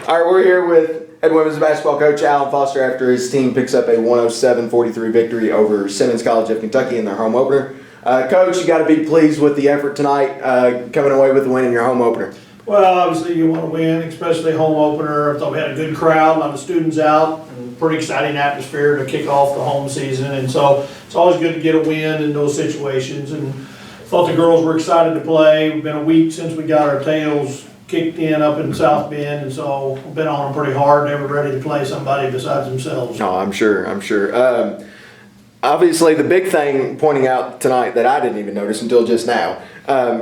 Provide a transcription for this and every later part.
All right, we're here with head women's basketball coach Alan Foster after his team picks up a 107-43 victory over Simmons College of Kentucky in their home opener. Coach, you got to be pleased with the effort tonight, coming away with the win in your home opener. Well, obviously you want to win, especially home opener. I thought we had a good crowd, a lot of students out, and pretty exciting atmosphere to kick off the home season. And so it's always good to get a win in those situations. And I thought the girls were excited to play. We've been a week since we got our tails kicked in up in South Bend, and so we've been on them pretty hard. They were ready to play somebody besides themselves. No, I'm sure. Obviously, the big thing pointing out tonight that I didn't even notice until just now,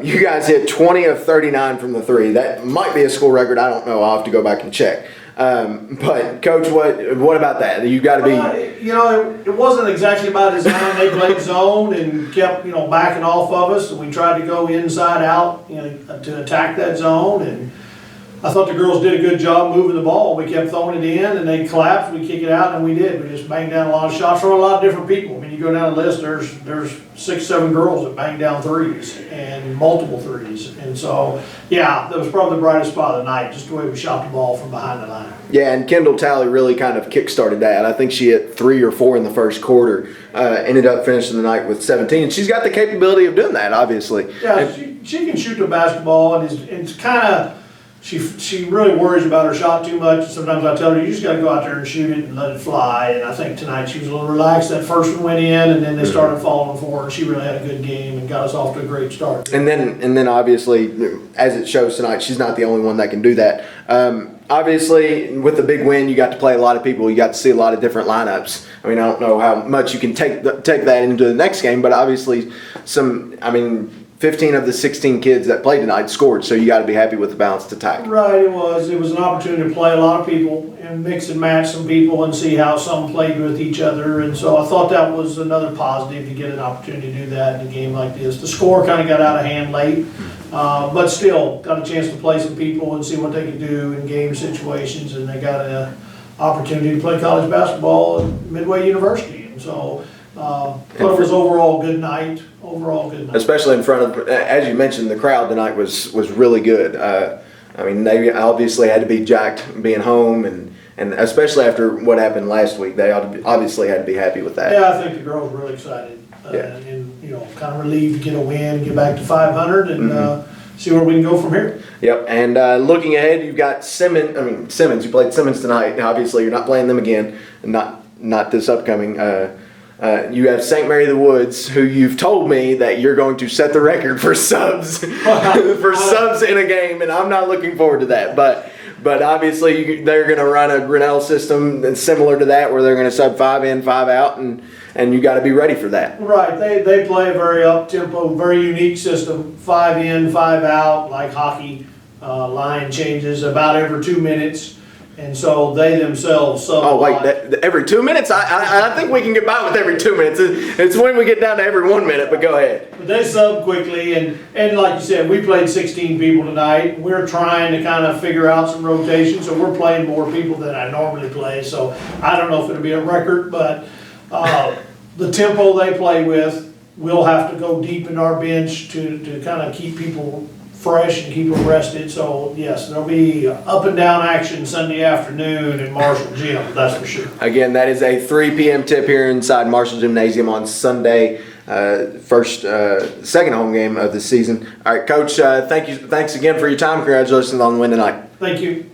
you guys hit 20 of 39 from the three. That might be a school record. I don't know. I'll have to go back and check. But Coach, what about that? You got to be. It wasn't exactly by design. They played zone and kept backing off of us, and we tried to go inside out to attack that zone. And I thought the girls did a good job moving the ball. We kept throwing it in, and they collapsed. We kick it out, and we did. We just banged down a lot of shots from a lot of different people. I mean, you go down the list, there's 6, 7 girls that banged down threes and multiple threes. And so, yeah, that was probably the brightest spot of the night, just the way we shot the ball from behind the line. Yeah, and Kendall Talley really kind of kick-started that. I think she hit 3 or 4 in the first quarter. Ended up finishing the night with 17, and she's got the capability of doing that, obviously. Yeah, she can shoot the basketball, and it's kind of. She really worries about her shot too much. Sometimes I tell her, you just got to go out there and shoot it and let it fly. And I think tonight she was a little relaxed. That first one went in, and then they started falling for her. She really had a good game and got us off to a great start. And then obviously, as it shows tonight, she's not the only one that can do that. Obviously, with the big win, you got to play a lot of people. You got to see a lot of different lineups. I mean, I don't know how much you can take that into the next game, but obviously 15 of the 16 kids that played tonight scored, so you got to be happy with the balanced attack. Right, it was an opportunity to play a lot of people and mix and match some people and see how some played with each other. And so I thought that was another positive to get an opportunity to do that in a game like this. The score kind of got out of hand late, but still got a chance to play some people and see what they could do in game situations. And they got an opportunity to play college basketball at Midway University. And so thought it was overall good night. Especially in front of, as you mentioned, the crowd tonight was really good. They obviously had to be jacked being home, and especially after what happened last week, they obviously had to be happy with that. Yeah, I think the girls were really excited and kind of relieved to get a win, get back to 500, and see where we can go from here. Yep, and looking ahead, you've got Simmons. You played Simmons tonight. Obviously, you're not playing them again, and not this upcoming. You have St. Mary of the Woods, who you've told me that you're going to set the record for subs in a game, and I'm not looking forward to that. But obviously they're going to run a Grinnell system that's similar to that, where they're going to sub 5 in, 5 out, and you got to be ready for that. Right. They play a very up-tempo, very unique system. 5 in, 5 out, like hockey. Line changes about every 2 minutes. And so they themselves sub. Oh wait, every 2 minutes? I think we can get by with every 2 minutes. It's when we get down to every 1 minute. But go ahead. But they sub quickly, and like you said, we played 16 people tonight. We're trying to kind of figure out some rotation, so we're playing more people than I normally play. So I don't know if it'll be a record, but the tempo they play with, we'll have to go deep in our bench to kind of keep people fresh and keep them rested. So yes, there'll be up and down action Sunday afternoon in Marshall Gym, that's for sure. Again, that is a 3 p.m. tip here inside Marshall Gymnasium on Sunday, second home game of the season. All right, Coach, thanks again for your time. Congratulations on the win tonight. Thank you.